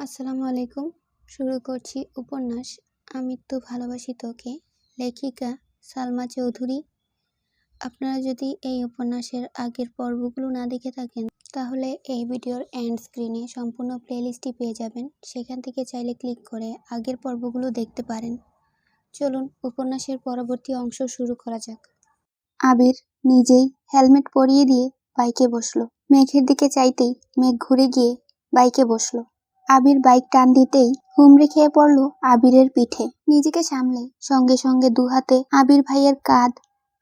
আসসালামু আলাইকুম। শুরু করছি উপন্যাস আমি তো ভালোবাসি তোকে, লেখিকা সালমা চৌধুরী। আপনারা যদি এই উপন্যাসের আগের পর্বগুলো না দেখে থাকেন তাহলে এই ভিডিওর এন্ড স্ক্রিনে সম্পূর্ণ প্লেলিস্টটি পেয়ে যাবেন। সেখান থেকে চাইলে ক্লিক করে আগের পর্বগুলো দেখতে পারেন। চলুন উপন্যাসের পরবর্তী অংশ শুরু করা যাক। আবির নিজেই হেলমেট পরিয়ে দিয়ে বাইকে বসলো। মেঘের দিকে চাইতেই মেঘ ঘুরে গিয়ে বাইকে বসলো। আবির বাইক টান দিতেই হুমড়ি খেয়ে পড়ল আবিরের পিঠে। নিজেকে সামলে সঙ্গে সঙ্গে দু হাতে আবির ভাইয়ের কাঁধ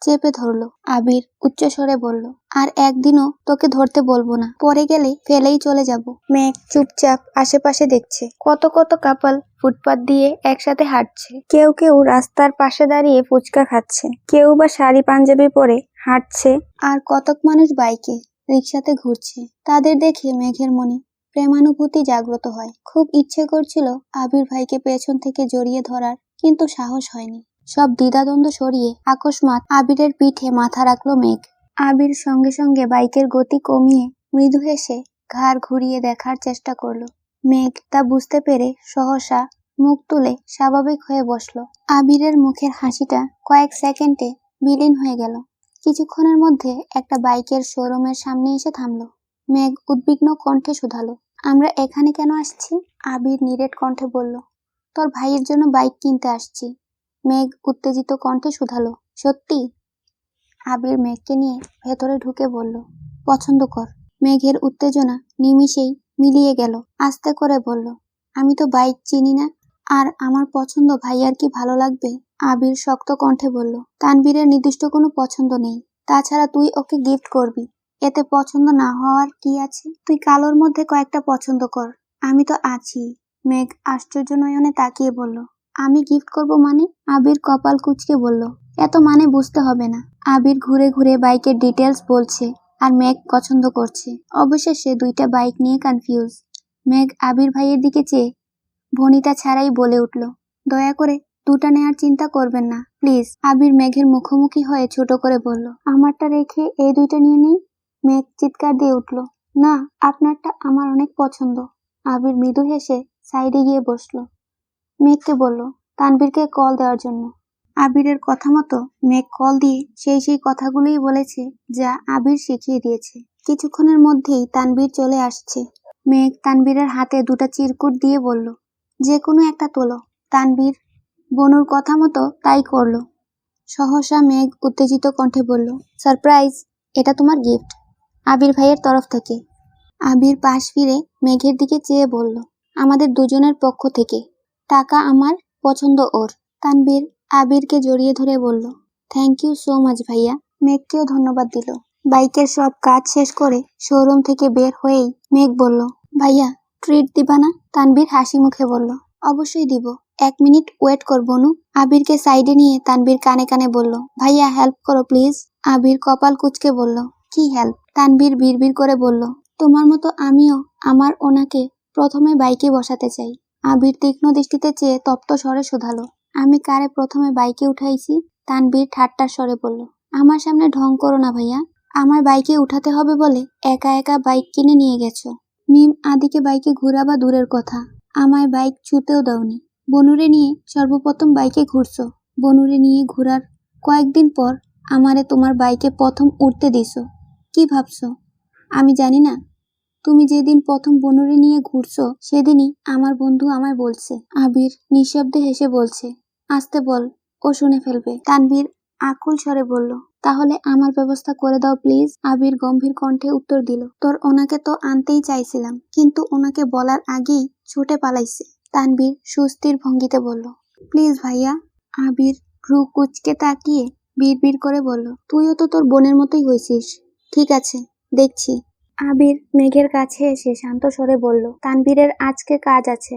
চেপে ধরলো। আবির উচ্চস্বরে বলল, আর একদিনও তোকে ধরতে বলবো না, পরে গেলে ফেলেই চলে যাব। মেঘ চুপচাপ আশেপাশে দেখছে। কত কত কাপল ফুটপাত দিয়ে একসাথে হাঁটছে। কেউ কেউ রাস্তার পাশে দাঁড়িয়ে ফুচকা খাচ্ছে, কেউ বা শাড়ি পাঞ্জাবি পরে হাঁটছে, আর কতক মানুষ বাইকে রিক্সাতে ঘুরছে। তাদের দেখে মেঘের মনে প্রেমানুভূতি জাগ্রত হয়। খুব ইচ্ছে করছিল আবির ভাইকে পেছন থেকে জড়িয়ে ধরার, কিন্তু সাহস হয়নি। সব দ্বিধাদ্বন্দ্ব সরিয়ে আকস্মাৎ আবিরের পিঠে মাথা রাখলো মেঘ। আবির সঙ্গে সঙ্গে বাইকের গতি কমিয়ে মৃদু হেসে ঘাড় ঘুরিয়ে দেখার চেষ্টা করলো। মেঘ তা বুঝতে পেরে সহসা মুখ তুলে স্বাভাবিক হয়ে বসলো। আবিরের মুখের হাসিটা কয়েক সেকেন্ডে বিলীন হয়ে গেল। কিছুক্ষণের মধ্যে একটা বাইকের শোরুমের সামনে এসে থামলো। মেঘ উদ্বিগ্ন কণ্ঠে শুধালো, আমরা এখানে কেন আসছি? আবির নিরেট কণ্ঠে বলল, তোর ভাইয়ের জন্য বাইক কিনতে আসছি। মেঘ উত্তেজিত কণ্ঠে শুধালো, সত্যি? আবির মেঘকে নিয়ে ভেতরে ঢুকে বলল, পছন্দ কর। মেঘের উত্তেজনা নিমিষেই মিলিয়ে গেল। আস্তে করে বলল, আমি তো বাইক চিনি না, আর আমার পছন্দ ভাইয়ার কি ভালো লাগবে? আবির শক্ত কণ্ঠে বলল, তানবীরের নির্দিষ্ট কোনো পছন্দ নেই, তাছাড়া তুই ওকে গিফট করবি, এতে পছন্দ না হওয়ার কি আছে? তুই কালোর মধ্যে কয়েকটা পছন্দ কর, আমি তো আছি। মেঘ আশ্চর্য নয়নে তাকিয়ে বলল, আমি গিফট করব মানে? আবির কপাল কুঁচকে বলল, এত মানে বুঝতে হবে না। আবির ঘুরে ঘুরে বাইকের ডিটেলস বলছে আর মেঘ পছন্দ করছে। অবশেষে দুইটা বাইক নিয়ে কনফিউজ। মেঘ আবির ভাইয়ের দিকে চেয়ে ভনিতা ছাড়াই বলে উঠল, দয়া করে দুটা নেয়ার চিন্তা করবেন না প্লিজ। আবির মেঘের মুখোমুখি হয়ে ছোট করে বলল, আমারটা রেখে এই দুইটা নিয়ে নেই। মেঘ চিৎকার দিয়ে উঠল, না, আপনারটা আমার অনেক পছন্দ। আবির মৃদু হেসে সাইডে গিয়ে বসলো। মেঘকে বলল তানবীরকে কল দেওয়ার জন্য। আবিরের কথা মতো মেঘ কল দিয়ে সেই কথাগুলোই বলেছে যা আবির শিখিয়ে দিয়েছে। কিছুক্ষণের মধ্যেই তানবীর চলে আসছে। মেঘ তানবীরের হাতে দুটা চিরকুট দিয়ে বলল, যে কোনো একটা তোলো। তানবীর বনুর কথা মতো তাই করলো। সহসা মেঘ উত্তেজিত কণ্ঠে বলল, সারপ্রাইজ, এটা তোমার গিফট আবির ভাইয়ের তরফ থেকে। আবির পাশ ফিরে মেঘের দিকে চেয়ে বলল, আমাদের দুজনের পক্ষ থেকে, টাকা আমার, পছন্দ ওর। তানবীর আবিরকে জড়িয়ে ধরে বলল, থ্যাংক ইউ সো মাচ ভাইয়া। মেঘকেও ধন্যবাদ দিল। বাইকের সব কাজ শেষ করে শোরুম থেকে বের হয়েই মেঘ বলল, ভাইয়া ট্রিট দিবা না? তানবীর হাসি মুখে বলল, অবশ্যই দিব, 1 মিনিট ওয়েট কর বনু। আবিরকে সাইডে নিয়ে তানবীর কানে কানে বলল, ভাইয়া হেল্প করো প্লিজ। আবির কপাল কুঁচকে বলল, কি হেল্প? তানবীর বিড়বিড় করে বলল, তোমার মতো আমিও আমার ওনাকে প্রথমে বাইকে বসাতে চাই। আবির তীক্ষ্ণ দৃষ্টিতে চেয়ে তপ্ত স্বরে শুধালো, আমি কারে প্রথমে বাইকে উঠাইছি? তানবীর ঠাট্টার স্বরে বলল, আমার সামনে ঢং করো না ভাইয়া। আমার বাইকে উঠাতে হবে বলে একা একা বাইক কিনে নিয়ে গেছো। মিম আদিকে বাইকে ঘোরাবা দূরের কথা, আমায় বাইক ছুতেও দাওনি। বনুরে নিয়ে সর্বপ্রথম বাইকে ঘুরছো, বনুরে নিয়ে ঘোরার কয়েকদিন পর আমারে তোমার বাইকে প্রথম উঠতে দিছো। কি ভাবছো আমি জানি না? তুমি যেদিন প্রথম বনুরে নিয়ে ঘুরছো সেদিনই আমার বন্ধু আমায় বলছে। আবির নিঃশব্দে হেসে বলছে, আস্তে বল, ও শুনে ফেলবে। তানবীর আকুল স্বরে বলল, তাহলে আমার ব্যবস্থা করে দাও প্লিজ। আবির গম্ভীর কণ্ঠে উত্তর দিল, তোর ওনাকে তো আনতেই চাইছিলাম, কিন্তু ওনাকে বলার আগেই ছুটে পালাইছে। তানবীর সুস্থির ভঙ্গিতে বলল, প্লিজ ভাইয়া। আবির ভ্রু কুঁচকে তাকিয়ে বিড়বিড় করে বলল, তুইও তো তোর বোনের মতোই হয়েছিস। ঠিক আছে, দেখছি। আবির মেঘের কাছে এসে শান্ত স্বরে বলল, তানবীরের আজকে কাজ আছে,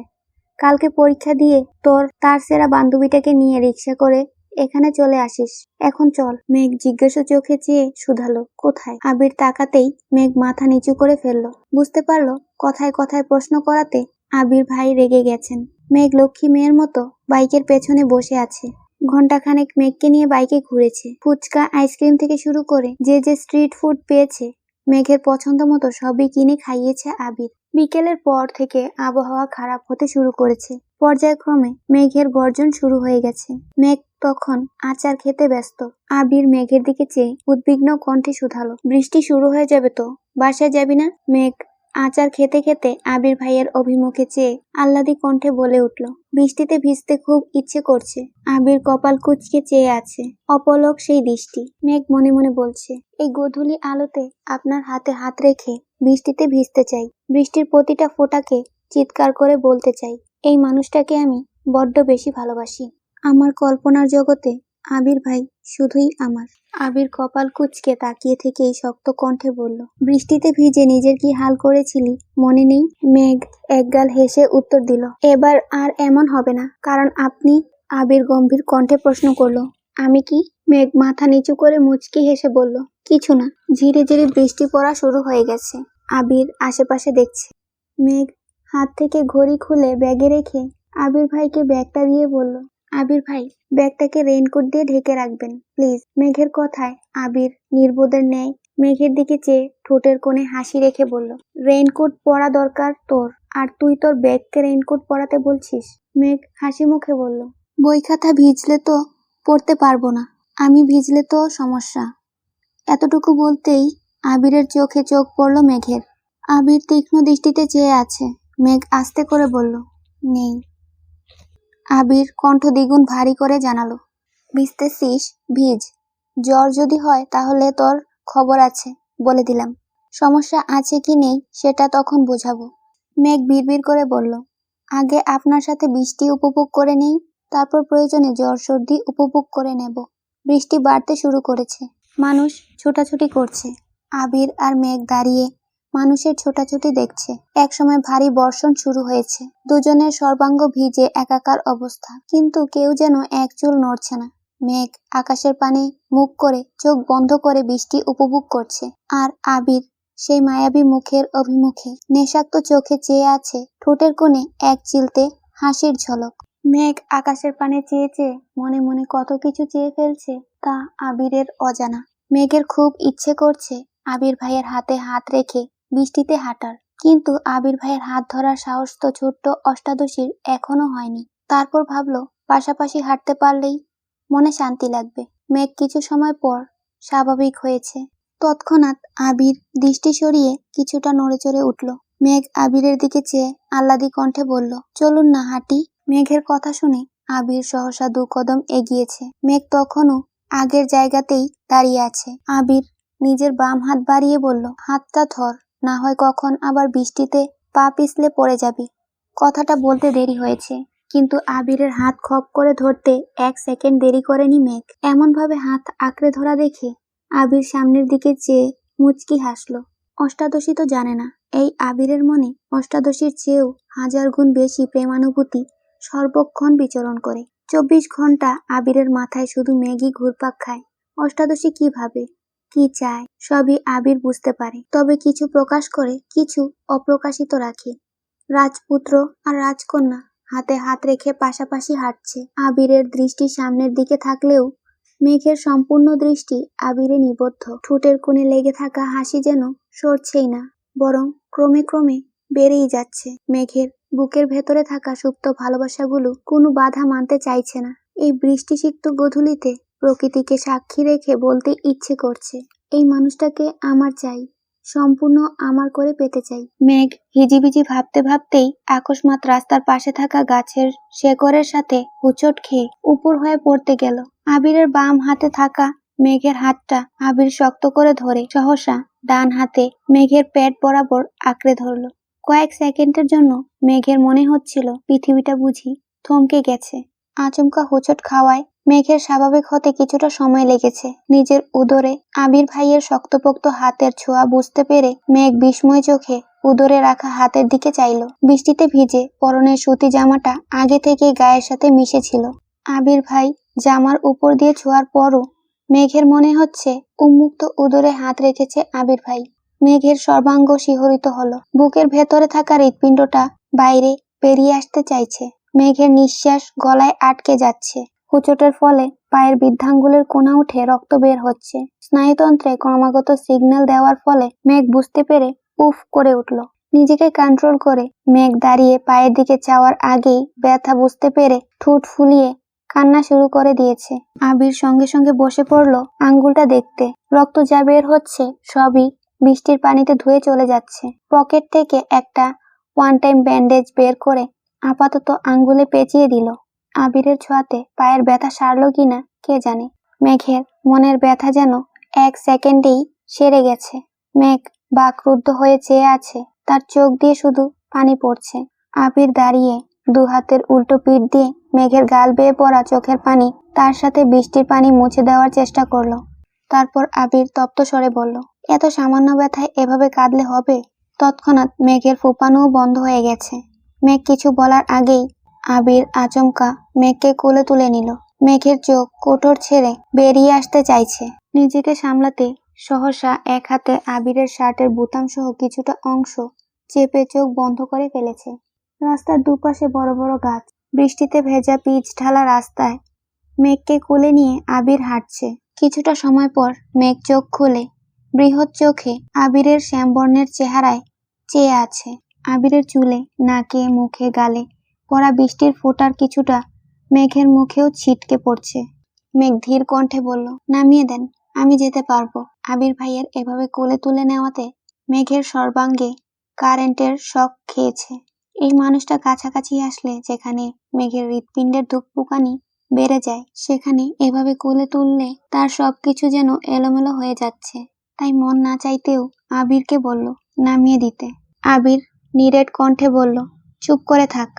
কালকে পরীক্ষা দিয়ে তার সেরা বান্ধবীটাকে নিয়ে রিক্সা করে এখানে চলে আসিস। এখন চল। মেঘ জিজ্ঞাসা চোখে চেয়ে শুধালো, কোথায়? আবির তাকাতেই মেঘ মাথা নিচু করে ফেললো। বুঝতে পারলো কথায় কথায় প্রশ্ন করাতে আবির ভাই রেগে গেছেন। মেঘ লক্ষ্মী মেয়ের মতো বাইকের পেছনে বসে আছে। ঘন্টাখানেক মেঘকে নিয়ে বাইকে ঘুরেছে। ফুচকা, আইসক্রিম থেকে শুরু করে যে স্ট্রিট ফুড পেয়েছে মেঘের পছন্দ মতো সবই কিনে খাইয়েছে আবির। বিকেলের পর থেকে আবহাওয়া খারাপ হতে শুরু করেছে। পর্যায়ক্রমে মেঘের গর্জন শুরু হয়ে গেছে। মেঘ তখন আচার খেতে ব্যস্ত। আবির মেঘের দিকে চেয়ে উদ্বিগ্ন কণ্ঠে শুধালো, বৃষ্টি শুরু হয়ে যাবে তো, বাসায় যাবি না? মেঘ আচার খেতে খেতে আবির ভাইয়ের অভিমুখে চেয়ে আহ্লাদি কণ্ঠে বলে উঠল, বৃষ্টিতে ভিজতে খুব ইচ্ছে করছে। আবির কপাল কুঁচকে চেয়ে আছে, অপলক সেই দৃষ্টি। মেঘ মনে মনে বলছে, এই গোধূলি আলোতে আপনার হাতে হাত রেখে বৃষ্টিতে ভিজতে চাই। বৃষ্টির প্রতিটা ফোঁটাকে চিৎকার করে বলতে চাই, এই মানুষটাকে আমি বড্ড বেশি ভালোবাসি। আমার কল্পনার জগতে আবির ভাই শুধুই আমার। আবির কপাল কুঁচকে তাকিয়ে থেকেই শক্ত কণ্ঠে বলল, বৃষ্টিতে ভিজে নিজের কি হাল করেছিলি মনে নেই? মেঘ একগাল হেসে উত্তর দিল, এবার আর এমন হবে না, কারণ আপনি। আবির গম্ভীর কণ্ঠে প্রশ্ন করল, আমি কি? মেঘ মাথা নিচু করে মুচকি হেসে বলল, কিছু না। ধীরে ধীরে বৃষ্টি পড়া শুরু হয়ে গেছে। আবির আশেপাশে দেখছে। মেঘ হাত থেকে ঘড়ি খুলে ব্যাগে রেখে আবির ভাইকে ব্যাগটা দিয়ে বলল, আবির ভাই, ব্যাগটাকে রেইনকোট দিয়ে ঢেকে রাখবেন প্লিজ। মেঘের কথায় আবির নির্বোধের ন্যায় মেঘের দিকে চেয়ে ঠোঁটের কোণে হাসি রেখে বলল, রেইনকোট পরা দরকার তোর, আর তুই তোর ব্যাগকে রেইনকোট পরাতে বলছিস? মেঘ হাসি মুখে বলল, বই খাতা ভিজলে তো পড়তে পারবো না, আমি ভিজলে তো সমস্যা। এতটুকু বলতেই আবিরের চোখে চোখ পড়ল মেঘের। আবির তীক্ষ্ণ দৃষ্টিতে চেয়ে আছে। মেঘ আস্তে করে বলল, নেই। আবির কণ্ঠ দ্বিগুণ ভারী করে জানালো, ভিজতেছিস ভিজ, জ্বর যদি হয় তাহলে তোর খবর আছে, বলে দিলাম। সমস্যা আছে কি নেই সেটা তখন বোঝাবো। মেঘ বিড়বিড় করে বলল, আগে আপনার সাথে বৃষ্টি উপভোগ করে নেই, তারপর প্রয়োজনে জ্বর সর্দি উপভোগ করে নেব। বৃষ্টি বাড়তে শুরু করেছে। মানুষ ছোটাছুটি করছে। আবির আর মেঘ দাঁড়িয়ে মানুষের ছোটাছুটি দেখছে। একসময় ভারী বর্ষণ শুরু হয়েছে। দুজনের সর্বাঙ্গ ভিজে একাকার অবস্থা, কিন্তু কেউ যেন এক চুল নড়ছে না। মেঘ আকাশের পানে মুখ করে চোখ বন্ধ করে বৃষ্টি উপভোগ করছে, আর আবির সেই মায়াবী মুখের অভিমুখে নেশাক্ত চোখে চেয়ে আছে, ঠোঁটের কোণে এক চিলতে হাসির ঝলক। মেঘ আকাশের পানে চেয়ে চেয়ে মনে মনে কত কিছু চেয়ে ফেলছে, তা আবিরের অজানা। মেঘের খুব ইচ্ছে করছে আবির ভাইয়ের হাতে হাত রেখে বৃষ্টিতে হাঁটার, কিন্তু আবির ভাইয়ের হাত ধরার সাহস তো ছোট্ট অষ্টাদশীর এখনো হয়নি। তারপর ভাবলো, পাশাপাশি হাঁটতে পারলেই মনে শান্তি লাগবে। মেঘ কিছু সময় পর স্বাভাবিক হয়েছে। তৎক্ষণাৎ আবির দৃষ্টি সরিয়ে কিছুটা নড়েচড়ে উঠল। মেঘ আবিরের দিকে চেয়ে আহ্লাদি কণ্ঠে বলল, চলুন না হাঁটি। মেঘের কথা শুনে আবির সহসা 2 কদম এগিয়েছে। মেঘ তখনও আগের জায়গাতেই দাঁড়িয়ে আছে। আবির নিজের বাম হাত বাড়িয়ে বলল, হাতটা ধর, না হয় কখন আবার বৃষ্টিতে পা পিছলে পড়ে যাবি। কথাটা বলতে দেরি হয়েছে, কিন্তু আবিরের হাত খপ করে ধরতে 1 সেকেন্ড দেরি করেনি মেঘ। এমনভাবে হাত আঁকড়ে ধরা দেখে আবির সামনের দিকে চেয়ে মুচকি হাসল। অষ্টাদশী তো জানে না, এই আবিরের মনে অষ্টাদশীর চেয়েও 1000 গুণ বেশি প্রেমানুভূতি সর্বক্ষণ বিচরণ করে। 24 ঘন্টা আবিরের মাথায় শুধু মেঘই ঘুরপাক খায়। অষ্টাদশী কি ভাবে, কি চায়, সবই আবির বুঝতে পারে। তবে কিছু প্রকাশ করে, কিছু অপ্রকাশিত রাখে। রাজপুত্র আর রাজকন্যা হাতে হাত রেখে পাশাপাশি হাঁটছে। আবিরের দৃষ্টি সামনের দিকে থাকলেও মেঘের সম্পূর্ণ দৃষ্টি আবিরে নিবদ্ধ। ঠোঁটের কোণে লেগে থাকা হাসি যেন সরছেই না, বরং ক্রমে ক্রমে বেড়েই যাচ্ছে। মেঘের বুকের ভেতরে থাকা সুপ্ত ভালোবাসাগুলো কোনো বাধা মানতে চাইছে না। এই বৃষ্টিসিক্ত গোধূলিতে প্রকৃতিকে সাক্ষী রেখে বলতে ইচ্ছে করছে, এই মানুষটাকে আমার চাই, সম্পূর্ণ আমার করে পেতে চাই। মেঘ হিজিবিজি ভাবতে ভাবতেই আকস্মাৎ রাস্তার পাশে থাকা গাছের শেকড়ের সাথে হোঁচট খেয়ে উপর হয়ে পড়তে গেল। আবিরের বাম হাতে থাকা মেঘের হাতটা আবির শক্ত করে ধরে সহসা ডান হাতে মেঘের পেট বরাবর আঁকড়ে ধরল। কয়েক সেকেন্ডের জন্য মেঘের মনে হচ্ছিল পৃথিবীটা বুঝি থমকে গেছে। আচমকা হোঁচট খাওয়ায় মেঘের স্বাভাবিক হতে কিছুটা সময় লেগেছে। নিজের উদরে আবির ভাইয়ের শক্তপোক্ত হাতের ছোঁয়া বুঝতে পেরে মেঘ বিস্ময় চোখে উদরে রাখা হাতের দিকে চাইল। বৃষ্টিতে ভিজে পরনের সুতি জামাটা আগে থেকে গায়ের সাথে মিশেছিল। আবির ভাই জামার উপর দিয়ে ছোঁয়ার পরও মেঘের মনে হচ্ছে উন্মুক্ত উদরে হাত রেখেছে আবির ভাই। মেঘের সর্বাঙ্গ শিহরিত হলো। বুকের ভেতরে থাকা হৃৎপিণ্ডটা বাইরে বেরিয়ে আসতে চাইছে। মেঘের নিঃশ্বাস গলায় আটকে যাচ্ছে। হোঁচটের ফলে পায়ের বৃদ্ধাঙ্গুলের কোণা উঠে রক্ত বের হচ্ছে। স্নায়ুতন্ত্রে ক্রমাগত সিগন্যাল দেওয়ার ফলে মেঘ বুঝতে পেরে উফ করে উঠল। নিজেকে কন্ট্রোল করে মেঘ দাঁড়িয়ে পায়ের দিকে চাওয়ার আগেই ব্যথা বুঝতে পেরে ঠোঁট ফুলিয়ে কান্না শুরু করে দিয়েছে। আবির সঙ্গে সঙ্গে বসে পড়ল আঙ্গুলটা দেখতে। রক্ত যা বের হচ্ছে সবই বৃষ্টির পানিতে ধুয়ে চলে যাচ্ছে। পকেট থেকে একটা ওয়ান টাইম ব্যান্ডেজ বের করে আপাতত আঙ্গুলে পেঁচিয়ে দিল। আবিরের ছোঁয়াতে পায়ের ব্যথা সারল কিনা কে জানে। মেঘের মনের ব্যথা যেন 1 সেকেন্ডেই সেরে গেছে। মেঘ বাকরুদ্ধ হয়ে চেয়ে আছে, তার চোখ দিয়ে শুধু পানি পড়ছে। আবির দাঁড়িয়ে 2 হাতের উল্টো পিঠ দিয়ে মেঘের গাল বেয়ে পড়া চোখের পানি তার সাথে বৃষ্টির পানি মুছে দেওয়ার চেষ্টা করলো। তারপর আবির তপ্ত স্বরে বলল, এত সামান্য ব্যথায় এভাবে কাঁদলে হবে? তৎক্ষণাৎ মেঘের ফোঁপানোও বন্ধ হয়ে গেছে। মেঘ কিছু বলার আগেই আবির আচমকা মেঘকে কোলে তুলে নিল। মেঘের চোখ কোটর ছেড়ে বেরিয়ে আসতে চাইছে। নিজেকে সামলাতে সহসা এক হাতে আবিরের শার্টের বোতাম সহ কিছুটা অংশ চেপে চোখ বন্ধ করে ফেলেছে। রাস্তার দুপাশে বড় বড় গাছ, বৃষ্টিতে ভেজা পিচ ঢালা রাস্তায় মেঘকে কোলে নিয়ে আবির হাঁটছে। কিছুটা সময় পর মেঘ চোখ খুলে বৃহৎ চোখে আবিরের শ্যামবর্ণের চেহারায় চেয়ে আছে। আবিরের চুলে, নাকে, মুখে, গালে পড়া বৃষ্টির ফোঁটার কিছুটা মেঘের মুখেও ছিটকে পড়ছে। মেঘ ধীর কণ্ঠে বলল, নামিয়ে দেন, আমি যেতে পারবো। আবির ভাইয়ের এভাবে কোলে তুলে নেওয়াতে মেঘের সর্বাঙ্গে কারেন্টের শক খেয়েছে। এই মানুষটা কাছাকাছি আসলে যেখানে মেঘের হৃৎপিণ্ডের ধুকপুকানি বেড়ে যায়, সেখানে এভাবে কোলে তুললে তার সবকিছু যেন এলোমেলো হয়ে যাচ্ছে। তাই মন না চাইতেও আবিরকে বলল নামিয়ে দিতে। আবির নিরেট কণ্ঠে বলল, চুপ করে থাক।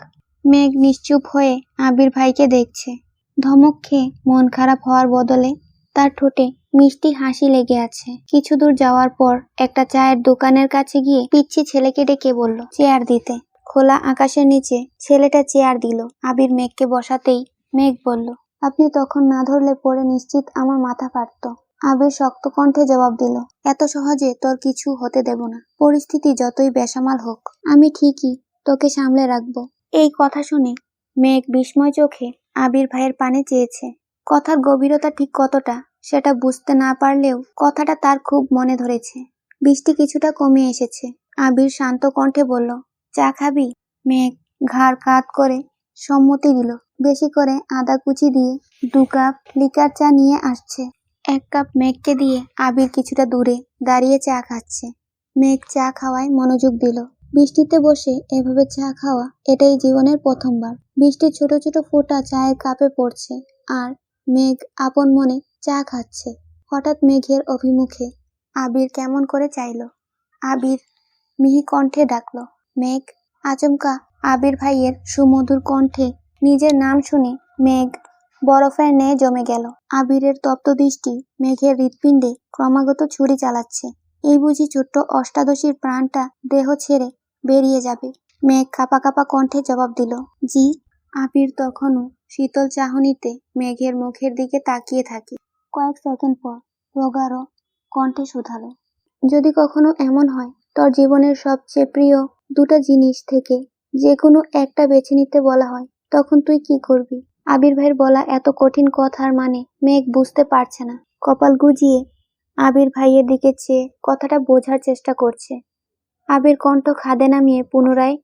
মেঘ নিশ্চুপ হয়ে আবির ভাইকে দেখছে। ধমক খেয়ে মন খারাপ হওয়ার বদলে তার ঠোঁটে মিষ্টি হাসি লেগে আছে। কিছু দূর যাওয়ার পর একটা চায়ের দোকানের কাছে গিয়ে পিচ্ছি ছেলেকে ডেকে বলল চেয়ার দিতে। খোলা আকাশের নিচে ছেলেটা চেয়ার দিল। আবির মেঘকে বসাতেই মেঘ বলল, আপনি তখন না ধরলে পরে নিশ্চিত আমার মাথা ফাটতো। আবির শক্ত কণ্ঠে জবাব দিল, এত সহজে তোর কিছু হতে দেব না। পরিস্থিতি যতই বেসামাল হোক, আমি ঠিকই তোকে সামলে রাখবো। এই কথা শুনে মেঘ বিস্ময় চোখে আবির ভাইয়ের পানে চেয়েছে। কথার গভীরতা ঠিক কতটা সেটা বুঝতে না পারলেও কথাটা তার খুব মনে ধরেছে। বৃষ্টি কিছুটা কমে এসেছে। আবির শান্ত কণ্ঠে বলল, চা খাবি? মেঘ ঘাড় কাত করে সম্মতি দিল। বেশি করে আদা কুচি দিয়ে 2 কাপ লিকার চা নিয়ে আসছে। 1 কাপ মেঘকে দিয়ে আবির কিছুটা দূরে দাঁড়িয়ে চা খাচ্ছে। মেঘ চা খাওয়ায় মনোযোগ দিল। বৃষ্টিতে বসে এভাবে চা খাওয়া এটাই জীবনের প্রথমবার। বৃষ্টির ছোট ছোট ফোঁটা চায়ের কাপে পড়ছে আর মেঘ আপন মনে চা খাচ্ছে। হঠাৎ মেঘের অভিমুখে আবির কেমন করে চাইল। আবির মিহি কণ্ঠে ডাকলো, মেঘ। আচমকা আবির ভাইয়ের সুমধুর কণ্ঠে নিজের নাম শুনে মেঘ বরফের ন্যায় জমে গেল। আবিরের তপ্ত দৃষ্টি মেঘের হৃৎপিণ্ডে ক্রমাগত ছুরি চালাচ্ছে। এই বুঝি ছোট্ট অষ্টাদশীর প্রাণটা দেহ ছেড়ে বেরিয়ে যাবে। মেঘ কাঁপা কাঁপা কণ্ঠে জবাব দিল, জি। আবির তখনও শীতল চাহনিতে মেঘের মুখের দিকে তাকিয়ে থাকে। কয়েক সেকেন্ড পর রোগারো কণ্ঠে শুধালো, যদি কখনো এমন হয় তোর জীবনের সবচেয়ে প্রিয় 2টা জিনিস থেকে যে কোনো একটা বেছে নিতে বলা হয়, তখন তুই কি করবি? আবির ভাইয়ের বলা এত কঠিন কথার মানে মেঘ বুঝতে পারছে না। কপাল গুজিয়ে আবির ভাইয়ের দিকে চেয়ে কথাটা বোঝার চেষ্টা করছে। আবির কণ্ঠ খাদে নামিয়ে পুনরায়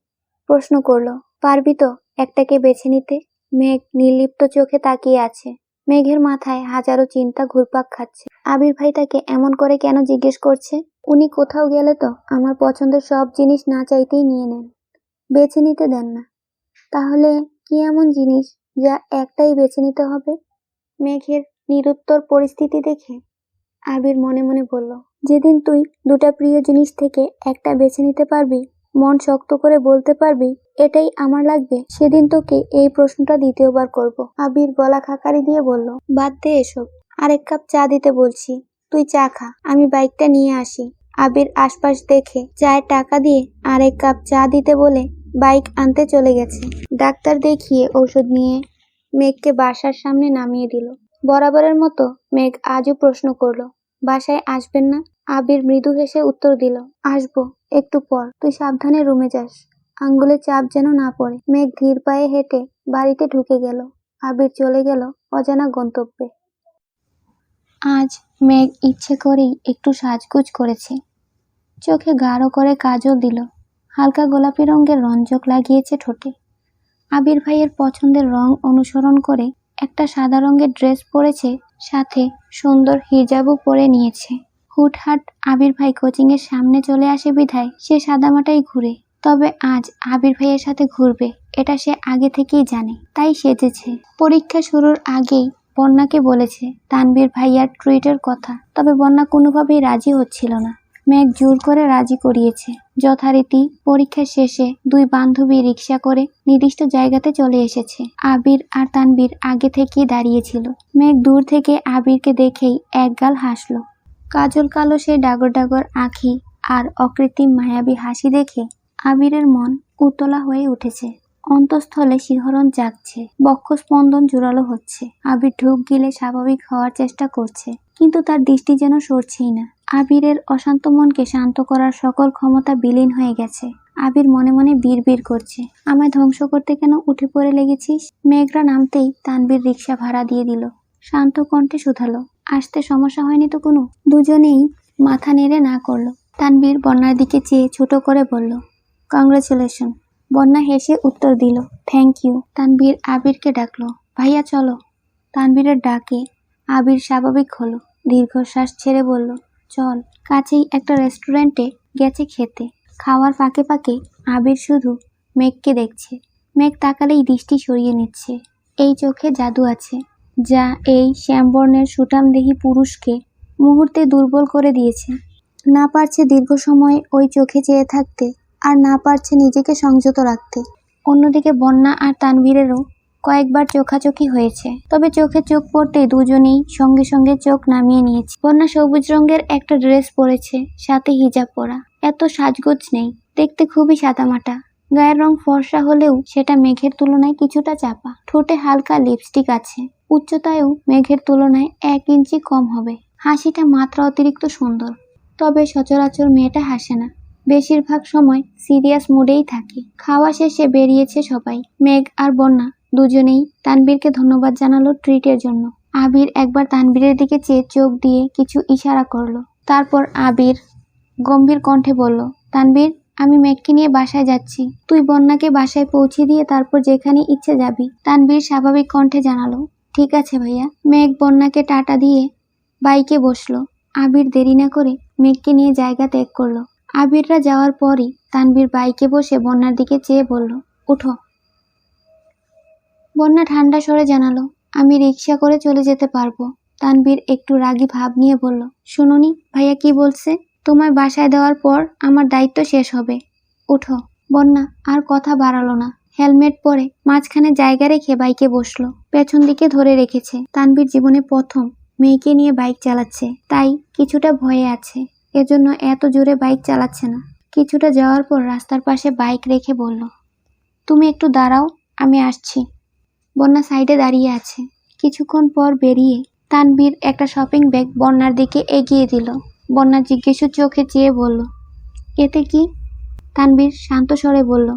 প্রশ্ন করলো, পারবি তো একটাকে বেছে নিতে? মেঘ নির্লিপ্ত চোখে তাকিয়ে আছে। মেঘের মাথায় হাজারো চিন্তা ঘুরপাক খাচ্ছে। আবির ভাই তাকে এমন করে কেন জিজ্ঞেস করছে? উনি কোথাও গেলে তো আমার পছন্দের সব জিনিস না চাইতেই নিয়ে নেন, বেছে নিতে দেন না। তাহলে কি এমন জিনিস যা একটাই বেছে নিতে হবে? মেঘের নিরুত্তর পরিস্থিতি দেখে আবির মনে মনে বলল, যেদিন তুই 2টা প্রিয় জিনিস থেকে একটা বেছে নিতে পারবি, মন শক্ত করে বলতে পারবি এটাই আমার লাগবে, সেদিন তোকে এই প্রশ্নটা দ্বিতীয়বার করব। আবির গলা খাকারি দিয়ে বলল, বাদ দে এসব, আরেক কাপ চা দিতে বলছি, তুই চা খা, আমি বাইকটা নিয়ে আসি। আবির আশপাশ দেখে চায়ের টাকা দিয়ে আরেক কাপ চা দিতে বলে বাইক আনতে চলে গেছে। ডাক্তার দেখিয়ে ঔষধ নিয়ে মেঘকে বাসার সামনে নামিয়ে দিল। বরাবরের মতো মেঘ আজও প্রশ্ন করলো, বাসায় আসবেন না? আবির মৃদু হেসে উত্তর দিল, আসবো একটু পর, তুই সাবধানে রুমে যাস, আঙ্গুলে চাপ যেন না পড়ে। মেঘ ধীর পায়ে হেঁটে বাড়িতে ঢুকে গেল। আবির চলে গেল অজানা গন্তব্যে। আজ মেঘ ইচ্ছে করেই একটু সাজগোজ করেছে। চোখে গাঢ় করে কাজল দিল, হালকা গোলাপি রঙের রঞ্জক লাগিয়েছে ঠোঁটে। আবির ভাইয়ের পছন্দের রং অনুসরণ করে একটা সাদা রঙের ড্রেস পরেছে, সাথে সুন্দর হিজাবও পরে নিয়েছে। হুটহাট আবির ভাই কোচিংয়ের সামনে চলে আসে বিধায় সে সাদামাটাই ঘুরে। তবে আজ আবির ভাইয়ের সাথে ঘুরবে এটা সে আগে থেকেই জানে, তাই সেজেছে। পরীক্ষা শুরুর আগেই বন্যাকে বলেছে তানভীর ভাইয়ার ট্রিটের কথা, তবে বন্যা কোনোভাবেই রাজি হচ্ছিল না। মেঘ জোর করে রাজি করিয়েছে। যথারীতি পরীক্ষা শেষে দুই বান্ধবী রিক্সা করে নির্দিষ্ট জায়গাতে চলে এসেছে। আবির আর তানভীর আগে থেকেই দাঁড়িয়েছিল। মেঘ দূর থেকে আবিরকে দেখেই একগাল হাসল। কাজল কালো সেই ডাগর ডাগর আঁখি আর অকৃত্রিম মায়াবী হাসি দেখে আবিরের মন উতলা হয়ে উঠেছে। অন্তঃস্থলে শিহরণ জাগছে, বক্ষস্পন্দন জোরালো হচ্ছে। আবির ঢোক গিলে স্বাভাবিক হওয়ার চেষ্টা করছে, কিন্তু তার দৃষ্টি যেন সরছেই না। আবিরের অশান্ত মনকে শান্ত করার সকল ক্ষমতা বিলীন হয়ে গেছে। আবির মনে মনে বিড়বিড় করছে, আমায় ধ্বংস করতে কেন উঠে পড়ে লেগেছিস? মেঘরা নামতেই তানভীর রিক্সা ভাড়া দিয়ে দিল। শান্ত কণ্ঠে শুধালো, আসতে সমস্যা হয়নি তো কোনো? দুজনেই মাথা নেড়ে না করলো। তানভীর বন্যার দিকে চেয়ে ছোট করে বলল, কংগ্রেচুলেশন। বন্যা হেসে উত্তর দিল, থ্যাংক ইউ। তানভীর আবিরকে ডাকলো, ভাইয়া চলো। তানভীরের ডাকে আবির স্বাভাবিক হলো, দীর্ঘশ্বাস ছেড়ে বলল, চল। কাছেই একটা রেস্টুরেন্টে গেছে খেতে। খাওয়ার ফাঁকে ফাঁকে আবির শুধু মেঘকে দেখছে। মেঘ তাকালেই দৃষ্টি সরিয়ে নিচ্ছে। এই চোখে জাদু আছে, যা এই শ্যামবর্ণের সুঠামদেহী পুরুষকে মুহূর্তে দুর্বল করে দিয়েছে। না পারছে দীর্ঘ সময় ওই চোখে চেয়ে থাকতে, আর না পারছে নিজেকে সংযত রাখতে। অন্যদিকে বন্যা আর তানভীরেরও কয়েকবার চোখাচোখি হয়েছে, তবে চোখে চোখ পড়তে দুজনেই সঙ্গে সঙ্গে চোখ নামিয়ে নিয়েছে। বন্যা সবুজ রঙের একটা ড্রেস পরেছে, সাথে হিজাব পরা। এত সাজগোজ নেই, দেখতে খুবই সাদামাটা। গায়ের রং ফর্সা হলেও সেটা মেঘের তুলনায় কিছুটা চাপা। ঠোঁটে হালকা লিপস্টিক আছে। উচ্চতায়ও মেঘের তুলনায় 1 ইঞ্চি কম হবে। হাসিটা মাত্রা অতিরিক্ত সুন্দর, তবে সচরাচর মেয়েটা হাসে না। বেশিরভাগ সময় সিরিয়াস মুডেই থাকে। খাওয়া শেষে বেরিয়েছে সবাই। মেঘ আর বন্যা দুজনেই তানভীরকে ধন্যবাদ জানালো ট্রিটের জন্য। আবির একবার তানভীরের দিকে চেয়ে চোখ দিয়ে কিছু ইশারা করলো। তারপর আবির গম্ভীর কণ্ঠে বলল, তানভীর, আমি মেঘকে নিয়ে বাসায় যাচ্ছি। তুই বন্যাকে বাসায় পৌঁছে দিয়ে তারপর যেখানে ইচ্ছে যাবি। তানভীর স্বাভাবিক কণ্ঠে জানালো, ঠিক আছে ভাইয়া। মেঘ বন্যাকে টাটা দিয়ে বাইকে বসলো। আবির দেরি না করে মেঘকে নিয়ে জায়গা ত্যাগ করলো। আবিররা যাওয়ার পরই তানভীর বাইকে বসে বন্যার দিকে চেয়ে বলল, উঠো। বন্যা ঠান্ডা স্বরে জানালো, আমি রিক্সা করে চলে যেতে পারবো। তানভীর একটু রাগী ভাব নিয়ে বলল, শুনুনি ভাইয়া কি বলছে? তোমায় বাসায় দেওয়ার পর আমার দায়িত্ব শেষ হবে। উঠো। বন্যা আর কথা বাড়ালো না। হেলমেট পরে মাঝখানে জায়গা রেখে বাইকে বসলো। পেছন দিকে ধরে রেখেছে। তানভীর জীবনে প্রথম মেয়েকে নিয়ে বাইক চালাচ্ছে, তাই কিছুটা ভয়ে আছে। এজন্য এত জোরে বাইক চালাচ্ছে না। কিছুটা যাওয়ার পর রাস্তার পাশে বাইক রেখে বলল, তুমি একটু দাঁড়াও, আমি আসছি। বন্যা সাইডে দাঁড়িয়ে আছে। কিছুক্ষণ পর বেরিয়ে তানভীর একটা শপিং ব্যাগ বন্যার দিকে এগিয়ে দিল। বন্যা জিজ্ঞাসু চোখে চেয়ে বলল, এতে কি? তানভীর শান্ত স্বরে বলল,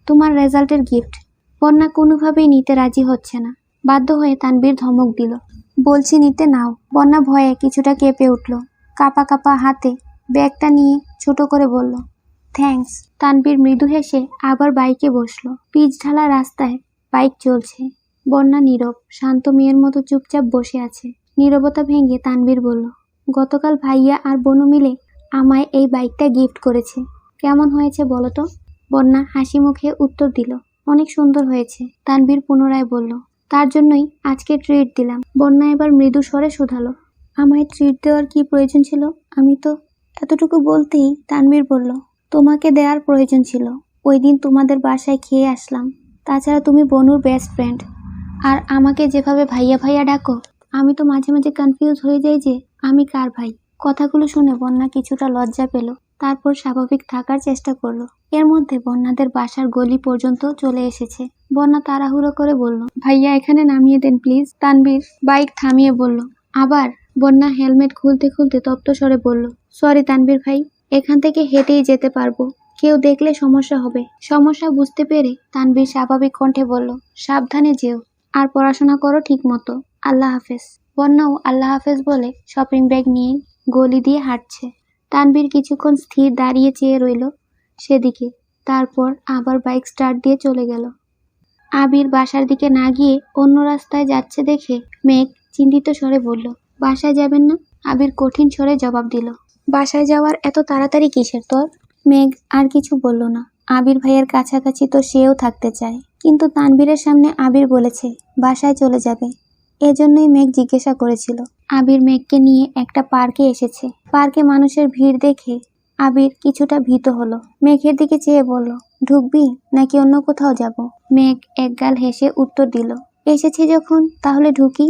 তোমার রেজাল্টের গিফট। বন্যা কোনোভাবেই নিতে রাজি হচ্ছে না। বাধ্য হয়ে তানভীর ধমক দিল, বলছি নিতে নাও। বন্যা ভয়ে কিছুটা কেঁপে উঠল। কাঁপা কাঁপা হাতে ব্যাগটা নিয়ে ছোট করে বলল, থ্যাঙ্কস। তানভীর মৃদু হেসে আবার বাইকে বসলো। পিচ ঢালা রাস্তায় বাইক চলছে। বন্যা নীরব, শান্ত মেয়ের মতো চুপচাপ বসে আছে। নীরবতা ভেঙে তানভীর বলল, গতকাল ভাইয়া আর বনু মিলে আমায় এই বাইকটা গিফট করেছে। কেমন হয়েছে বলো তো? বন্যা হাসি মুখে উত্তর দিল, অনেক সুন্দর হয়েছে। তানভীর পুনরায় বলল, তার জন্যই আজকে ট্রিট দিলাম। বন্যা এবার মৃদু স্বরে শুধালো, আমায় ট্রিট দেওয়ার কি প্রয়োজন ছিল? আমি তো। এতটুকু বলতেই তানভীর বলল, তোমাকে দেওয়ার প্রয়োজন ছিল। ওই দিন তোমাদের বাসায় খেয়ে আসলাম। তাছাড়া তুমি বনুর বেস্ট ফ্রেন্ড, আর আমাকে যেভাবে ভাইয়া ভাইয়া ডাকো, আমি তো মাঝে মাঝে কনফিউজ হয়ে যাই যে আমি কার ভাই। কথাগুলো শুনে বন্যা কিছুটা লজ্জা পেল, তারপর স্বাভাবিক থাকার চেষ্টা করলো। এর মধ্যে বন্যাদের বাসার গলি পর্যন্ত চলে এসেছে। বন্যা তাড়াহুড়ো করে বলল, ভাইয়া এখানে নামিয়ে দেন প্লিজ। তানভীর বাইক থামিয়ে বলল, আবার? বন্যা হেলমেট খুলতে খুলতে তপ্ত স্বরে বলল, সরি তানভীর ভাই, এখান থেকে হেঁটেই যেতে পারবো। কেউ দেখলে সমস্যা হবে। সমস্যা বুঝতে পেরে তানভীর স্বাভাবিক কণ্ঠে বলল, সাবধানে যেও। আর পড়াশোনা করো ঠিক মতো। আল্লাহ হাফেজ। বন্যাও আল্লাহ হাফেজ বলে শপিং ব্যাগ নিয়ে গলি দিয়ে হাঁটছে। তানভীর কিছুক্ষণ স্থির দাঁড়িয়ে চেয়ে রইল সেদিকে, তারপর আবার বাইক স্টার্ট দিয়ে চলে গেল। আবির বাসার দিকে না গিয়ে অন্য রাস্তায় যাচ্ছে দেখে মেঘ চিন্তিত স্বরে বলল, বাসায় যাবেন না? আবির কঠিন স্বরে জবাব দিল, বাসায় যাওয়ার এত তাড়াতাড়ি কিসের তোর? মেঘ আর কিছু বলল না। আবির ভাইয়ের কাছাকাছি তো সেও থাকতে চায়, কিন্তু তানভীরের সামনে আবির বলেছে বাসায় চলে যাবে, এজন্যই মেঘ জিজ্ঞাসা করেছিল। আবির মেঘকে নিয়ে একটা পার্কে এসেছে। পার্কে মানুষের ভিড় দেখে আবির কিছুটা ভীত হলো। মেঘের দিকে চেয়ে বলল, ঢুকবি নাকি অন্য কোথাও যাব? মেঘ একগাল হেসে উত্তর দিল, এসেছি যখন তাহলে ঢুকি,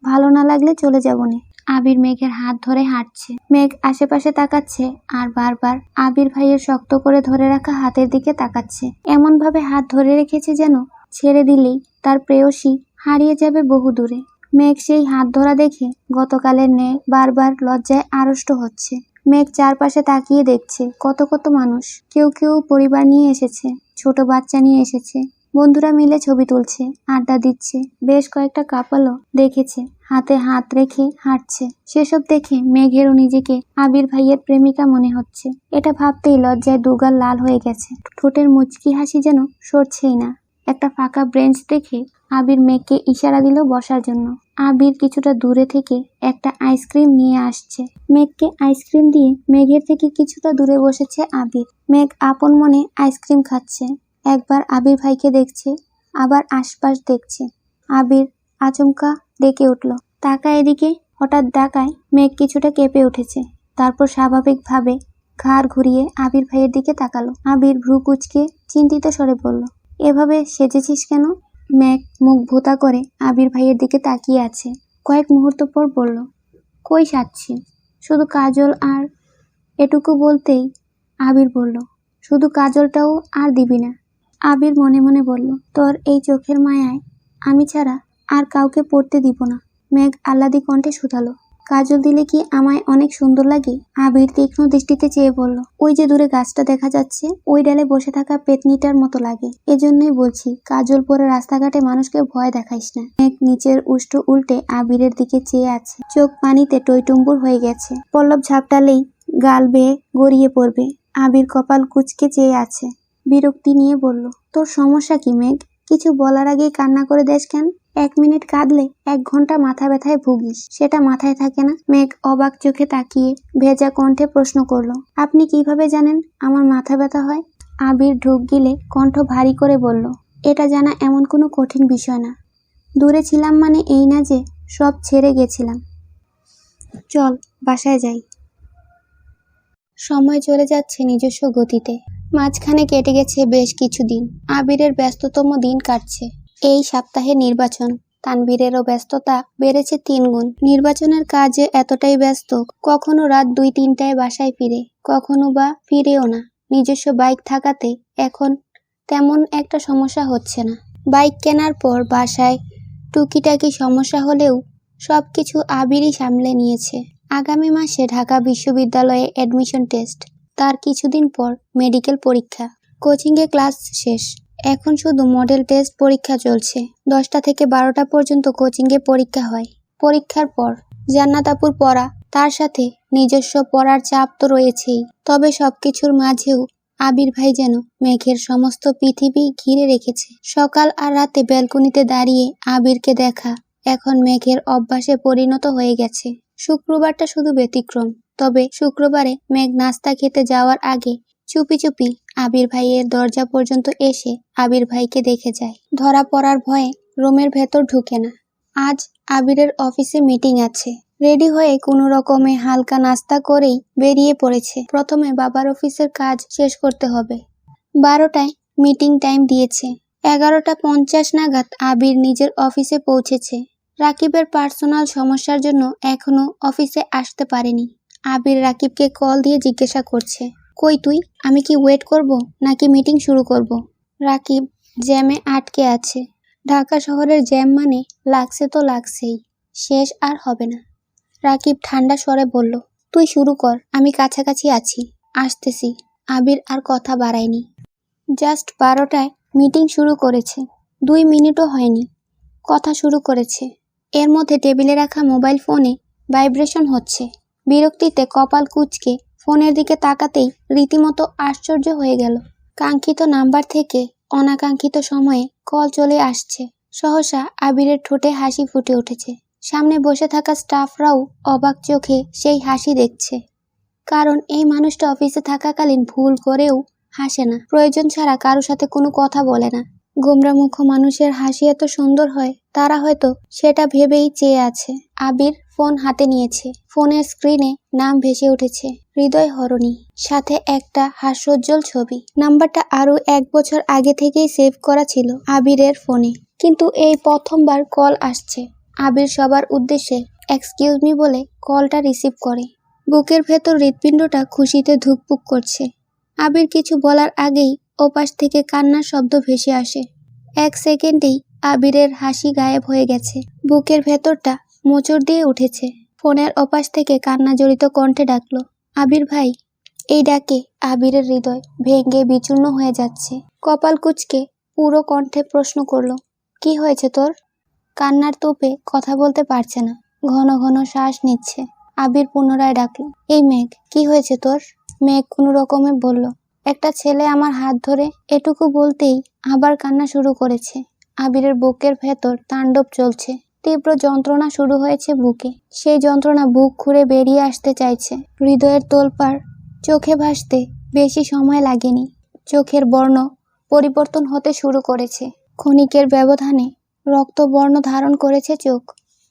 ভালো না লাগলে চলে যাবনে। আবির মেঘের হাত ধরে হাঁটছে। মেঘ আশেপাশে তাকাচ্ছে আর বারবার আবির ভাইয়ের শক্ত করে ধরে রাখা হাতের দিকে তাকাচ্ছে। এমন ভাবে হাত ধরে রেখেছে যেন ছেড়ে দিলেই তার প্রেয়সী হারিয়ে যাবে বহু দূরে। মেঘ সেই হাত ধরা দেখে গতকালের ন্যায় বারবার লজ্জায় আড়ষ্ট হচ্ছে। মেঘ চারপাশে তাকিয়ে দেখছে কত কত মানুষ। কেউ কেউ পরিবার নিয়ে এসেছে, ছোট বাচ্চা নিয়ে এসেছে। বন্ধুরা মিলে ছবি তুলছে, আড্ডা দিচ্ছে। বেশ কয়েকটা কাপলও দেখেছে হাতে হাত রেখে হাঁটছে। সেসব দেখে মেঘেরও নিজেকে আবির ভাইয়ের প্রেমিকা মনে হচ্ছে। এটা ভাবতেই লজ্জায় দুগাল লাল হয়ে গেছে। ঠোঁটের মুচকি হাসি যেন সরছেই না। একটা ফাঁকা ব্রেঞ্চ দেখে আবির মেঘকে ইশারা দিল বসার জন্য। আবির কিছুটা দূরে থেকে একটা আইসক্রিম নিয়ে আসছে। মেঘকে আইসক্রিম দিয়ে মেঘের থেকে কিছুটা দূরে বসেছে আবির। মেঘ আপন মনে আইসক্রিম খাচ্ছে। একবার আবির ভাইকে দেখছে, আবার আশপাশ দেখছে। আবির আচমকা ডেকে উঠল, তাকা এদিকে। হঠাৎ ডাকায় মেঘ কিছুটা কেঁপে উঠেছে। তারপর স্বাভাবিকভাবে ঘাড় ঘুরিয়ে আবির ভাইয়ের দিকে তাকালো। আবির ভ্রু কুঁচকে চিন্তিত স্বরে বলল, এভাবে সেজেছিস কেন? মেঘ মুখ ভোঁতা করে আবির ভাইয়ের দিকে তাকিয়ে আছে। কয়েক মুহূর্ত পর বলল, কই সাজছি, শুধু কাজল আর। এটুকু বলতেই আবির বলল, শুধু কাজলটাও আর দিবি না? আবির মনে মনে বলল, তোর এই চোখের মায়ায় আমি ছাড়া আর কাউকে পড়তে দিব না। মেঘ আহ্লাদি কণ্ঠে শুধালো, কাজল দিলে কি আমায় অনেক সুন্দর লাগে? আবির তীক্ষ্ণ দৃষ্টিতে চেয়ে বলল, ওই যে দূরে গাছটা দেখা যাচ্ছে, ওই ডালে বসে থাকা পেতনিটার মতো লাগে। এজন্যই বলছি কাজল পরে রাস্তাঘাটে মানুষকে ভয় দেখাইস না। মেঘ নিচের উষ্ঠ উল্টে আবিরের দিকে চেয়ে আছে। চোখ পানিতে টইটুম্বুর হয়ে গেছে। পল্লব ঝাপটালেই গাল বেয়ে গড়িয়ে পড়বে। আবির কপাল কুঁচকে চেয়ে আছে। বিরক্তি নিয়ে বলল, তোর সমস্যা কি মেঘ? কিছু বলার আগেই কান্না করে দেশ কেন? 1 মিনিট কাঁদলে 1 ঘন্টা মাথা ব্যথায় ভুগিস, সেটা মাথায় থাকে না? মেঘ অবাক চোখে তাকিয়ে ভেজা কণ্ঠে প্রশ্ন করলো, আপনি কিভাবে জানেন আমার মাথা ব্যথা হয়? আবির ঢুক গিলে কণ্ঠ ভারী করে বলল, এটা জানা এমন কোনো কঠিন বিষয় না। দূরে ছিলাম মানে এই না যে সব ছেড়ে গেছিলাম। চল বাসায় যাই। সময় চলে যাচ্ছে নিজস্ব গতিতে। মাঝখানে কেটে গেছে বেশ কিছুদিন। আবিরের ব্যস্ততম দিন কাটছে। এই সপ্তাহে নির্বাচন। তানভীরেরও ব্যস্ততা বেড়েছে 3 গুণ। নির্বাচনের কাজে এতটাই ব্যস্ত, কখনো রাত 2-3টায় বাসায় ফিরে, কখনো বা ফিরেও না। নিজস্ব বাইক থাকাতে এখন তেমন একটা সমস্যা হচ্ছে না। বাইক কেনার পর বাসায় টুকিটাকি সমস্যা হলেও সবকিছু আবিরই সামলে নিয়েছে। আগামী মাসে ঢাকা বিশ্ববিদ্যালয়ে অ্যাডমিশন টেস্ট, তার কিছুদিন পর মেডিকেল পরীক্ষা। কোচিংয়ে ক্লাস শেষ, এখন শুধু মডেল টেস্ট পরীক্ষা চলছে। 10টা থেকে 12টা পর্যন্ত কোচিংয়ে পরীক্ষা হয়। পরীক্ষার পর জান্নাত আপুর পড়া, তার সাথে নিজস্ব পড়ার চাপ তো রয়েছেই। তবে সবকিছুর মাঝেও আবির ভাই যেন মেঘের সমস্ত পৃথিবী ঘিরে রেখেছে। সকাল আর রাতে ব্যালকনিতে দাঁড়িয়ে আবিরকে দেখা এখন মেঘের অভ্যাসে পরিণত হয়ে গেছে। শুক্রবারটা শুধু ব্যতিক্রম। তবে শুক্রবারে মেঘ নাস্তা খেতে যাওয়ার আগে চুপি চুপি আবির ভাইয়ের দরজা পর্যন্ত এসে আবির ভাইকে দেখে যায়। ধরা পড়ার ভয়ে রুমের ভেতর ঢুকে না। আজ আবিরের অফিসে মিটিং আছে। রেডি হয়ে কোনো রকমে হালকা নাস্তা করেই বেরিয়ে পড়েছে। প্রথমে বাবার অফিসের কাজ শেষ করতে হবে। 12টায় মিটিং টাইম দিয়েছে। 11টা 50 নাগাদ আবির নিজের অফিসে পৌঁছেছে। রাকিবের পার্সোনাল সমস্যার জন্য এখনো অফিসে আসতে পারেনি। আবির রাকিবকে কল দিয়ে জিজ্ঞাসা করছে, কই তুই? আমি কি ওয়েট করব নাকি মিটিং শুরু করব? রাকিব জ্যামে আটকে আছে। ঢাকা শহরের জ্যাম মানে লাগছে তো লাগছেই, শেষ আর হবে না। রাকিব ঠান্ডা স্বরে বলল, তুই শুরু কর, আমি কাছাকাছি আছি, আসতেছি। আবির আর কথা বাড়ায়নি। জাস্ট 12টায় মিটিং শুরু করেছে। 2 মিনিটও হয়নি। কথা শুরু করেছে। এর মধ্যে টেবিলে রাখা মোবাইল ফোনে ভাইব্রেশন হচ্ছে। বিরক্তিতে কপাল কুঁচকে ফোনের দিকে তাকাতেই রীতিমতো আশ্চর্য হয়ে গেল। কাঙ্ক্ষিত নাম্বার থেকে অনাকাঙ্ক্ষিত সময়ে কল চলে আসছে। সহসা আবিরের ঠোঁটে হাসি ফুটে উঠেছে। সামনে বসে থাকা স্টাফরাও অবাক চোখে সেই হাসি দেখছে। কারণ এই মানুষটা অফিসে থাকাকালীন ভুল করেও হাসে না, প্রয়োজন ছাড়া কারো সাথে কোনো কথা বলে না। গোমরামুখ মানুষের হাসি এত সুন্দর হয়, তারা হয়তো সেটা ভেবেই চেয়ে আছে। আবির ফোন হাতে নিয়েছে। ফোনের স্ক্রিনে নাম ভেসে উঠেছে, হৃদয় হরণী, সাথে একটা হাস্যোজ্জ্বল ছবি। নাম্বারটা আরো 1 বছর আগে থেকেই সেভ করা ছিল আবিরের ফোনে, কিন্তু এই প্রথমবার কল আসছে। আবির সবার উদ্দেশ্যে এক্সকিউজ মি বলে কলটা রিসিভ করে। বুকের ভেতর হৃৎপিণ্ডটা খুশিতে ধুকপুক করছে। আবির কিছু বলার আগেই ওপাশ থেকে কান্নার শব্দ ভেসে আসে। 1 সেকেন্ডেই আবিরের হাসি গায়েব হয়ে গেছে। বুকের ভেতরটা মোচড় দিয়ে উঠেছে। ফোনের ওপাশ থেকে কান্না জড়িত কণ্ঠে ডাকলো, আবির ভাই। এই ডাকে আবিরের হৃদয় ভেঙে বিচূর্ণ হয়ে যাচ্ছে। কপাল কুঁচকে পুরো কণ্ঠে প্রশ্ন করলো, কি হয়েছে তোর? কান্নার তোপে কথা বলতে পারছে না, ঘন ঘন শ্বাস নিচ্ছে। আবির পুনরায় ডাকলো, এই মেঘ, কি হয়েছে তোর? মেঘ কোনো রকমে বলল, একটা ছেলে আমার হাত ধরে। এটুকু বলতেই আবার কান্না শুরু করেছে। আবিরের বুকের ভেতর তাণ্ডব চলছে। তীব্র যন্ত্রণা শুরু হয়েছে বুকে। সেই যন্ত্রণা বুক খুঁড়ে বেরিয়ে আসতে চাইছে। হৃদয়ের তোলপাড় চোখে ভাসতে বেশি সময় লাগেনি। চোখের বর্ণ পরিবর্তন হতে শুরু করেছে। ক্ষণিকের ব্যবধানে রক্তবর্ণ ধারণ করেছে চোখ।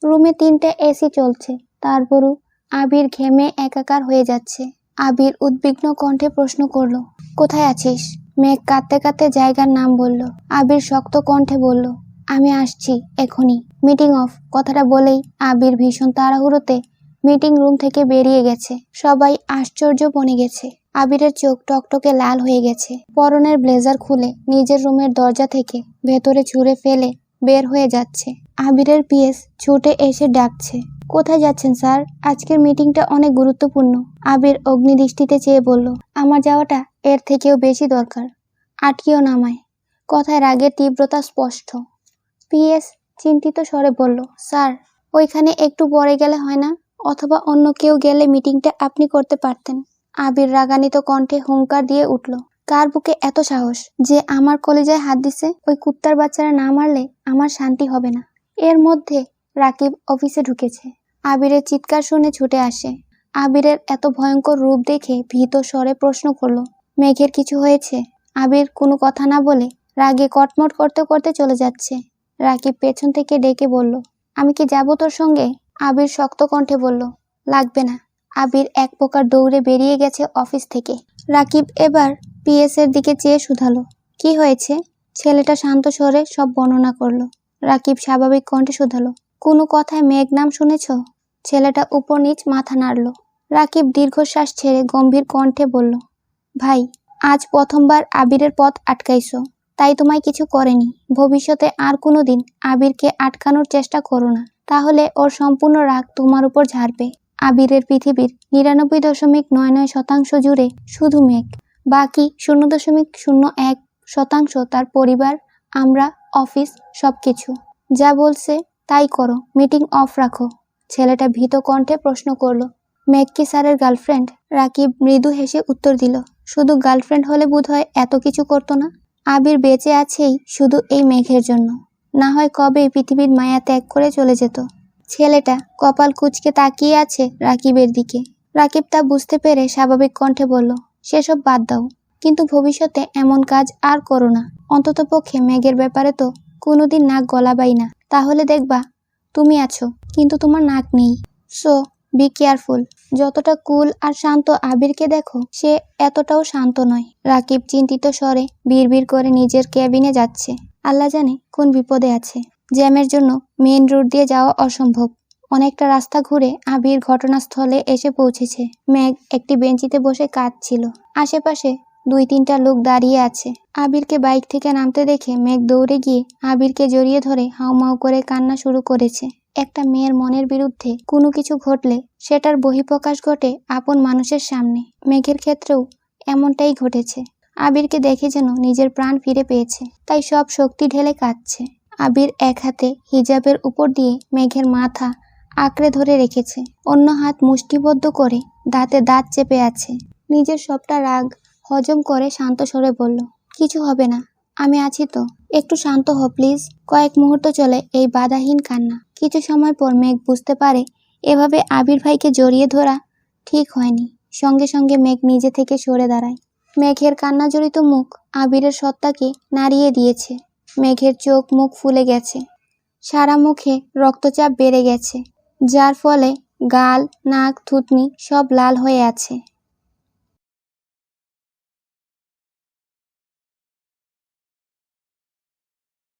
রুমে 3টে এসি চলছে, তারপরও আবির ঘেমে একাকার হয়ে যাচ্ছে। আবির উদ্বিগ্ন কণ্ঠে প্রশ্ন করল, কোথায় আছিস? মেঘ কাঁদতে কাঁদতে জায়গার নাম বলল। আবির শক্ত কণ্ঠে বলল, আমি আসছি এখনই, মিটিং অফ। কথাটা বলেই আবির ভীষণ তাড়াহুড়োতে মিটিং রুম থেকে বেরিয়ে গেছে। সবাই আশ্চর্য বনে গেছে। আবিরের চোখ টকটকে লাল হয়ে গেছে। পরনের ব্লেজার খুলে নিজের রুমের দরজা থেকে ভেতরে ছুঁড়ে ফেলে বের হয়ে যাচ্ছে। আবিরের পিএস ছুটে এসে ডাকছে, কোথায় যাচ্ছেন স্যার? আজকের মিটিংটা অনেক গুরুত্বপূর্ণ। আবির অগ্নিদৃষ্টিতে চেয়ে বলল, আমার যাওয়াটা এর থেকেও বেশি দরকার। আটকিও নামায়। কথায় রাগের তীব্রতা স্পষ্ট। পিএস চিন্তিত স্বরে বলল, স্যার, ওইখানে একটু পরে গেলে হয় না? অথবা অন্য কেউ গেলে মিটিংটা আপনি করতে পারতেন। আবির রাগান্বিত কণ্ঠে হুঙ্কার দিয়ে উঠল, কার বুকে এত সাহস যে আমার কলিজায় হাত দিছে? ওই কুত্তার বাচ্চারা না মারলে আমার শান্তি হবে না। এর মধ্যে রাকিব অফিসে ঢুকেছে। আবিরের চিৎকার শুনে ছুটে আসে। আবিরের এত ভয়ঙ্কর রূপ দেখে ভীত স্বরে প্রশ্ন করলো, মেঘের কিছু হয়েছে? আবির কোনো কথা না বলে রাগে কটমট করতে করতে চলে যাচ্ছে। রাকিব পেছন থেকে ডেকে বলল, আমি কি যাব তোর সঙ্গে? আবির শক্ত কণ্ঠে বলল, লাগবে না। আবির এক প্রকার দৌড়ে বেরিয়ে গেছে অফিস থেকে। রাকিব এবার পিএস এর দিকে চেয়ে শুধালো, কি হয়েছে? ছেলেটা শান্ত স্বরে সব বর্ণনা করলো। রাকিব স্বাভাবিক কণ্ঠে শুধালো, কোনো কথায় মেঘ নাম শুনেছ? ছেলেটা উপর নিচ মাথা নাড়ল। রাকিব দীর্ঘশ্বাস ছেড়ে গম্ভীর কণ্ঠে বলল, ভাই, আজ প্রথমবার আবিরের পথ আটকাইছো, তাই তোমায় কিছু করেনি। ভবিষ্যতে আর কোনোদিন আবিরকে আটকানোর চেষ্টা করো না, তাহলে ওর সম্পূর্ণ রাগ তোমার উপর ঝাড়বে। আবিরের পৃথিবীর 99.99% জুড়ে শুধু মেঘ, বাকি 0.01% তার পরিবার, আমরা, অফিস, সবকিছু। যা বলছে তাই করো, মিটিং অফ রাখো। ছেলেটা ভীত কণ্ঠে প্রশ্ন করলো, মেঘ কি স্যারের গার্লফ্রেন্ড? রাকিব মৃদু হেসে উত্তর দিল, শুধু গার্লফ্রেন্ড হলে বোধহয় এত কিছু করতো না। আবির বেঁচে আছেই শুধু এই মেঘের জন্য, না হয় কবে পৃথিবীর মায়া ত্যাগ করে চলে যেত। ছেলেটা কপাল কুঁচকে তাকিয়ে আছে রাকিবের দিকে। রাকিব তা বুঝতে পেরে স্বাভাবিক কণ্ঠে বলল, সেসব বাদ দাও, কিন্তু ভবিষ্যতে এমন কাজ আর করো না। অন্ততপক্ষে মেঘের ব্যাপারে তো কোনোদিন নাক গলাবাই না, তাহলে দেখবা তুমি আছো কিন্তু তোমার নাক নেই। So be careful. যতটা কুল আর শান্ত আবিরকে দেখো, সে এতটাও শান্ত নয়। রাকিব চিন্তিত স্বরে বিড়বিড় করে নিজের ক্যাবিনে যাচ্ছে। আল্লাহ জানে কোন বিপদে আছে। জ্যামের জন্য মেইন রোড দিয়ে যাওয়া অসম্ভব। অনেকটা রাস্তা ঘুরে আবির ঘটনাস্থলে এসে পৌঁছেছে। মেঘ একটি বেঞ্চিতে বসে কাঁদছিল। আশেপাশে 2-3টা লোক দাঁড়িয়ে আছে। আবিরকে বাইক থেকে নামতে দেখে মেঘ দৌড়ে গিয়ে আবিরকে জড়িয়ে ধরে হাউমাউ করে কান্না শুরু করেছে। একটা মেয়ের মনের বিরুদ্ধে কোনো কিছু ঘটলে সেটার বহিঃপ্রকাশ ঘটে আপন মানুষের সামনে। মেঘের ক্ষেত্রেও এমনটাই ঘটেছে। আবিরকে দেখে যেন নিজের প্রাণ ফিরে পেয়েছে, তাই সব শক্তি ঢেলে কাঁদছে। আবির এক হাতে হিজাবের উপর দিয়ে মেঘের মাথা আঁকড়ে ধরে রেখেছে, অন্য হাত মুষ্টিবদ্ধ করে দাঁতে দাঁত চেপে আছে। নিজের সবটা রাগ হজম করে শান্ত স্বরে বলল, কিছু হবে না, আমি আছি তো, একটু শান্ত হ প্লিজ। কয়েক মুহূর্ত চলে এই বাধাহীন কান্না। কিছু সময় পর মেঘ বুঝতে পারে এভাবে আবির ভাইকে জড়িয়ে ধরা ঠিক হয়নি। সঙ্গে সঙ্গে মেঘ নিজে থেকে সরে দাঁড়ায়। মেঘের কান্নাজড়িত মুখ আবিরের সত্তাকে নাড়িয়ে দিয়েছে। মেঘের চোখ মুখ ফুলে গেছে, সারা মুখে রক্তচাপ বেড়ে গেছে, যার ফলে গাল, নাক, থুতনি সব লাল হয়ে আছে।